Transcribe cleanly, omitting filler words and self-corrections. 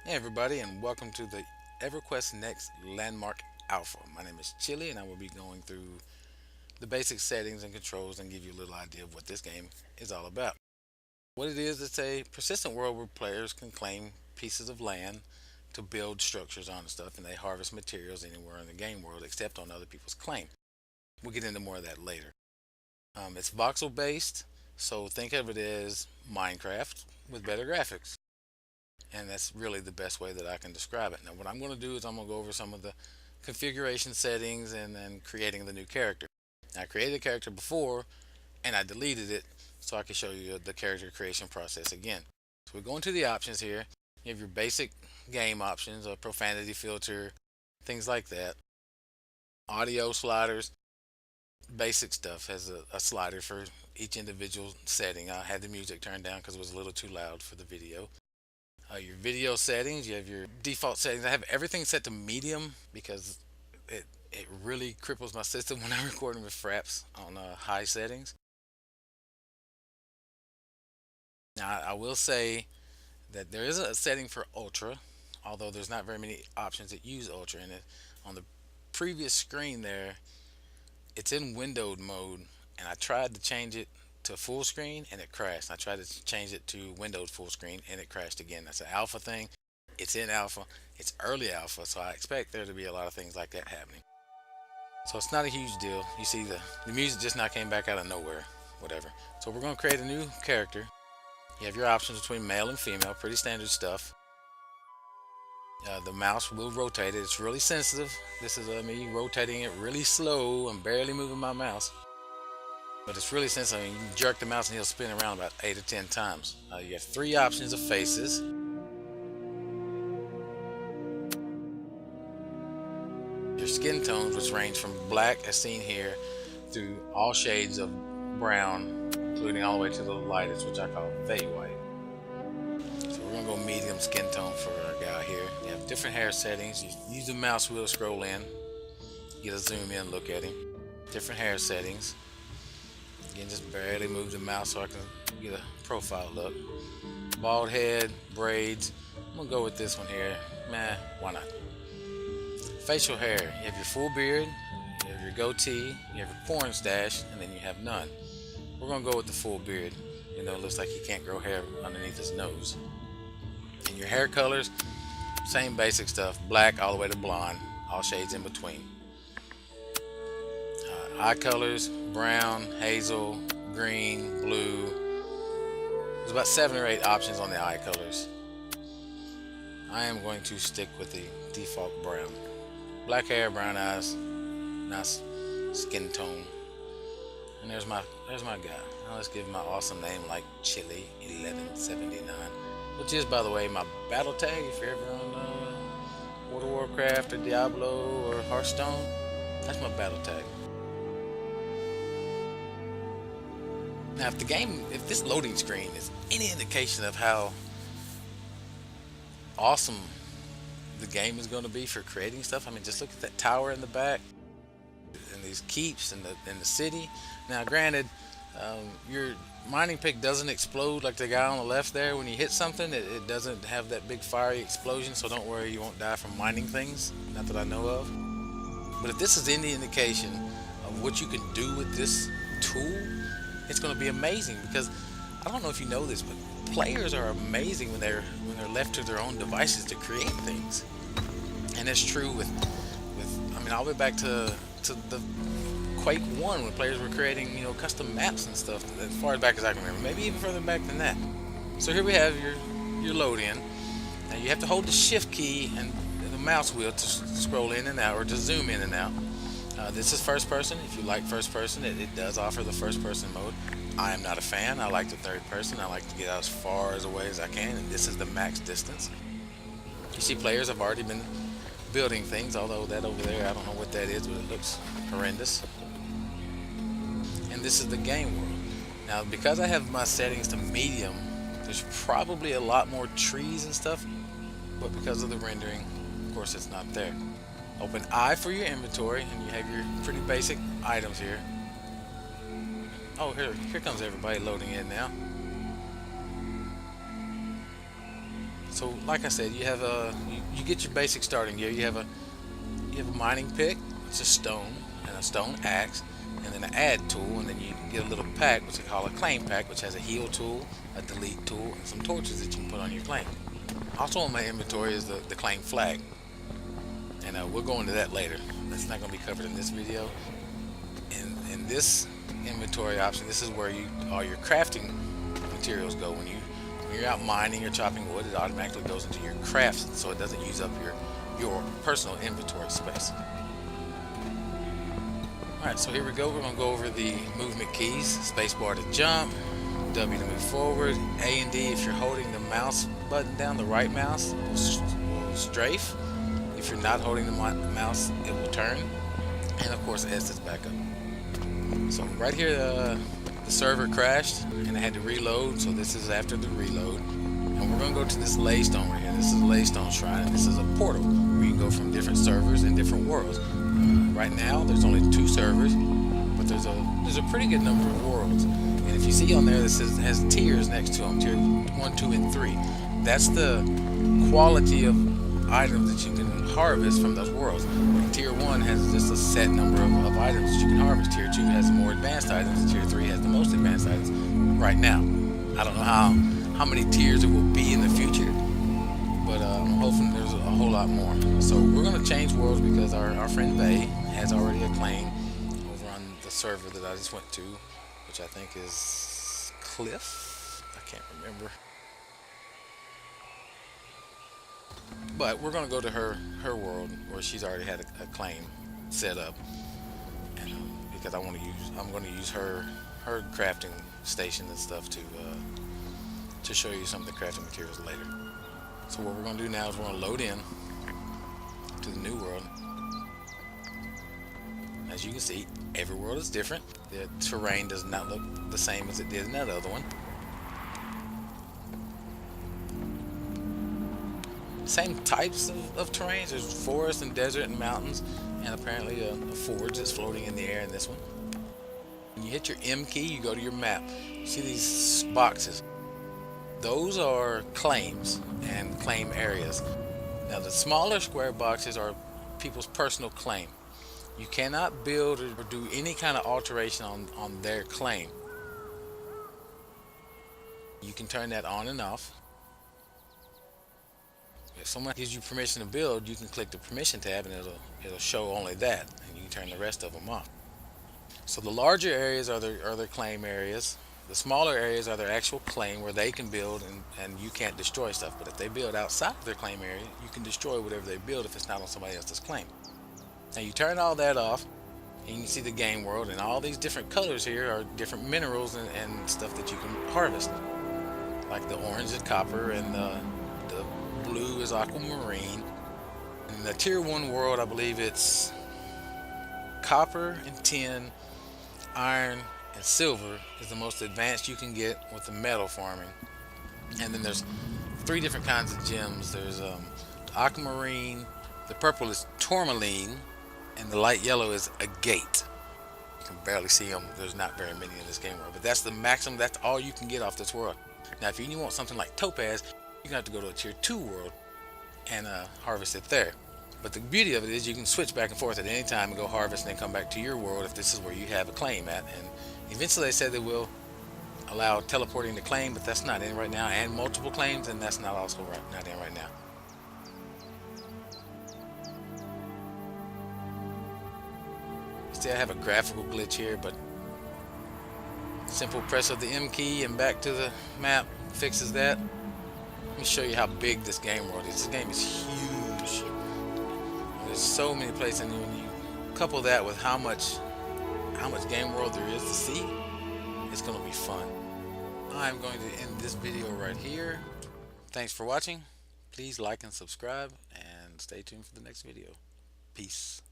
Hey everybody, and welcome to the Everquest Next Landmark Alpha. My name is Chili, and I will be going through the basic settings and controls and give you a little idea of what this game is all about. What it is, it's a persistent world where players can claim pieces of land to build structures on and stuff, and they harvest materials anywhere in the game world except on other people's claim. We'll get into more of that later. It's voxel based, so think of it as Minecraft with better graphics. And that's really the best way that I can describe it. Now, what I'm going to do is I'm going to go over some of the configuration settings and then creating the new character. Now, I created a character before and I deleted it so I can show you the character creation process again. So we go into the options here. You have your basic game options, a profanity filter, things like that. Audio sliders, basic stuff has a slider for each individual setting. I had the music turned down because it was a little too loud for the video. Your video settings, you have your default settings. I have everything set to medium because it really cripples my system when I'm recording with fraps on high settings. Now, I will say that there is a setting for ultra, although there's not very many options that use ultra in it. On the previous screen there, it's in windowed mode, and I tried to change it to full screen and it crashed. I tried to change it to windowed full screen and it crashed again. That's an alpha thing. It's in alpha. It's early alpha, so I expect there to be a lot of things like that happening. So it's not a huge deal. You see the music just not came back out of nowhere. Whatever. So we're going to create a new character. You have your options between male and female. Pretty standard stuff. The mouse will rotate it. It's really sensitive. This is me rotating it really slow. I'm barely moving my mouse. But it's really sensitive. You can jerk the mouse and he'll spin around about 8 or 10 times. You have three options of faces. Your skin tones, which range from black, as seen here, through all shades of brown, including all the way to the lightest, which I call Fey White. So we're going to go medium skin tone for our guy here. You have different hair settings. You use the mouse wheel to scroll in. Get a zoom in look at him. Different hair settings. Again, just barely move the mouse so I can get a profile look. Bald head, braids. I'm going to go with this one here. Meh, why not? Facial hair. You have your full beard, you have your goatee, you have your porn stash, and then you have none. We're going to go with the full beard. You know, it looks like he can't grow hair underneath his nose. And your hair colors, same basic stuff. Black all the way to blonde, all shades in between. Eye colors, brown, hazel, green, blue. There's about 7 or 8 options on the eye colors. I am going to stick with the default brown. Black hair, brown eyes, nice skin tone. And there's my guy. Now let's give him my awesome name like Chili 1179, which is, by the way, my battle tag if you're ever on World of Warcraft or Diablo or Hearthstone. That's my battle tag. Now, if this loading screen is any indication of how awesome the game is going to be for creating stuff, I mean, just look at that tower in the back and these keeps in the city. Now, granted, your mining pick doesn't explode like the guy on the left there. When you hit something, it doesn't have that big fiery explosion, so don't worry, you won't die from mining things. Not that I know of. But if this is any indication of what you can do with this tool, it's going to be amazing, because I don't know if you know this, but players are amazing when they're left to their own devices to create things. And it's true with I mean, all the way back to the Quake 1 when players were creating, custom maps and stuff as far back as I can remember, maybe even further back than that. So here we have your load in. Now you have to hold the shift key and the mouse wheel to scroll in and out, or to zoom in and out. This is first person. If you like first person, it does offer the first person mode. I am not a fan. I like the third person. I like to get out as far away as I can, and this is the max distance. You see players have already been building things, although that over there, I don't know what that is, but it looks horrendous. And this is the game world. Now, because I have my settings to medium, there's probably a lot more trees and stuff, but because of the rendering, of course, it's not there. Open I for your inventory, and you have your pretty basic items here. Oh, here comes everybody loading in now. So like I said, you have you get your basic starting gear. You have a mining pick, it's a stone, and a stone axe, and then an add tool, and then you get a little pack, which they call a claim pack, which has a heal tool, a delete tool, and some torches that you can put on your claim. Also in my inventory is the claim flag, and we'll go into that later. That's not going to be covered in this video. In this inventory option, this is where all your crafting materials go. When you're out mining or chopping wood, it automatically goes into your crafts, so it doesn't use up your personal inventory space. Alright, so here we go. We're going to go over the movement keys. Spacebar to jump, W to move forward, A and D if you're holding the mouse button down, the right mouse will strafe. If you're not holding the mouse, it will turn. And of course S is back up. So right here the server crashed and I had to reload, so this is after the reload. And we're going to go to this laystone right here. This is a laystone shrine, and this is a portal where you can go from different servers and different worlds. Right now there's only 2 servers, but there's a pretty good number of worlds. And if you see on there, this has tiers next to them, tier 1, 2, and 3. That's the quality of items that you can harvest from those worlds. Like tier 1 has just a set number of items that you can harvest. Tier 2 has more advanced items, and tier 3 has the most advanced items right now. I don't know how many tiers it will be in the future, but I'm hoping there's a whole lot more. So we're going to change worlds because our friend Bay has already a claim over on the server that I just went to, which I think is Cliff. I can't remember. But we're going to go to her world where she's already had a claim set up, and because I'm going to use her crafting station and stuff to show you some of the crafting materials later. So what we're going to do now is we're going to load in to the new world. As you can see, every world is different. The terrain does not look the same as it did in that other one. Same types of terrains. There's forest and desert and mountains, and apparently a forge that's floating in the air in this one. When you hit your M key, you go to your map. You see these boxes. Those are claims and claim areas. Now the smaller square boxes are people's personal claim. You cannot build or do any kind of alteration on their claim. You can turn that on and off. If someone gives you permission to build, you can click the permission tab and it'll show only that, and you can turn the rest of them off. So the larger areas are their claim areas. The smaller areas are their actual claim where they can build and you can't destroy stuff. But if they build outside of their claim area, you can destroy whatever they build if it's not on somebody else's claim. Now you turn all that off and you can see the game world, and all these different colors here are different minerals and stuff that you can harvest. Like the orange is copper, and the blue is aquamarine. In the tier 1 world, I believe it's copper and tin, iron and silver is the most advanced you can get with the metal farming. And then there's 3 different kinds of gems. There's aquamarine, the purple is tourmaline, and the light yellow is agate. You can barely see them. There's not very many in this game world, but that's the maximum. That's all you can get off this world. Now if you want something like topaz, you're going to have to go to a tier 2 world and harvest it there. But the beauty of it is you can switch back and forth at any time and go harvest and then come back to your world if this is where you have a claim at. And eventually they said they will allow teleporting to claim, but that's not in right now, and multiple claims, and that's not also not in right now. See, I have a graphical glitch here, but simple press of the M key and back to the map fixes that. Let me show you how big this game world is. This game is huge. There's so many places, and when you couple that with how much game world there is to see, it's going to be fun. I'm going to end this video right here. Thanks for watching. Please like and subscribe, and stay tuned for the next video. Peace.